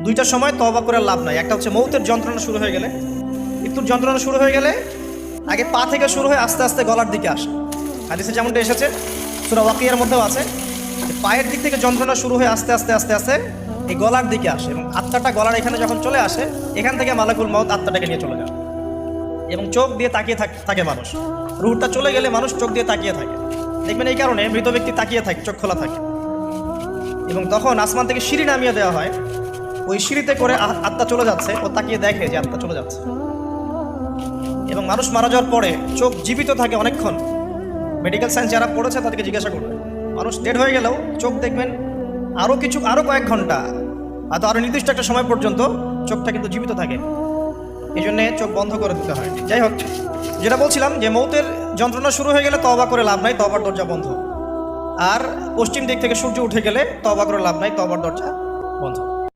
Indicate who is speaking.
Speaker 1: দুইটা সময় তওবা করে লাভ নাই। একটা হচ্ছে মৌতের যন্ত্রণা শুরু হয়ে গেলে, মৃত্যুর যন্ত্রণা শুরু হয়ে গেলে আগে পা থেকে শুরু হয়ে আস্তে আস্তে গলার দিকে আসে। হাদিসে যেমনটা এসেছে, সূরা ওয়াকিয়ার মধ্যেও আছে, পায়ের দিক থেকে যন্ত্রণা শুরু হয়ে আস্তে আস্তে আস্তে আস্তে এই গলার দিকে আসে, এবং আত্মাটা গলার এখানে যখন চলে আসে, এখান থেকে মালাকুল মউত আত্মাটাকে নিয়ে চলে যায়। এবং চোখ দিয়ে তাকিয়ে থাকে মানুষ, রুহটা চলে গেলে মানুষ চোখ দিয়ে তাকিয়ে থাকে। দেখবেন এই কারণে মৃত ব্যক্তি তাকিয়ে থাকে, চোখ খোলা থাকে। এবং তখন আসমান থেকে সিঁড়ি নামিয়ে দেওয়া হয়, ওই সিঁড়িতে করে আত্মা চলে যাচ্ছে, ও তাকিয়ে দেখে যে আত্মা চলে যাচ্ছে। এবং মানুষ মারা যাওয়ার পরে চোখ জীবিত থাকে অনেকক্ষণ। মেডিকেল সায়েন্স যারা পড়েছে তাদেরকে জিজ্ঞাসা করবে, মানুষ ডেড হয়ে গেলেও চোখ দেখবেন আরও কয়েক ঘন্টা, হয়তো আরও নির্দিষ্ট একটা সময় পর্যন্ত চোখটা কিন্তু জীবিত থাকে। এই জন্যে চোখ বন্ধ করে দিতে হয়। যাই হোক, যেটা বলছিলাম যে মৌতের যন্ত্রণা শুরু হয়ে গেলে তওবা করে লাভ নাই, তওবার দরজা বন্ধ। আর পশ্চিম দিক থেকে সূর্য উঠে গেলে তওবা করে লাভ নাই, তওবার দরজা বন্ধ।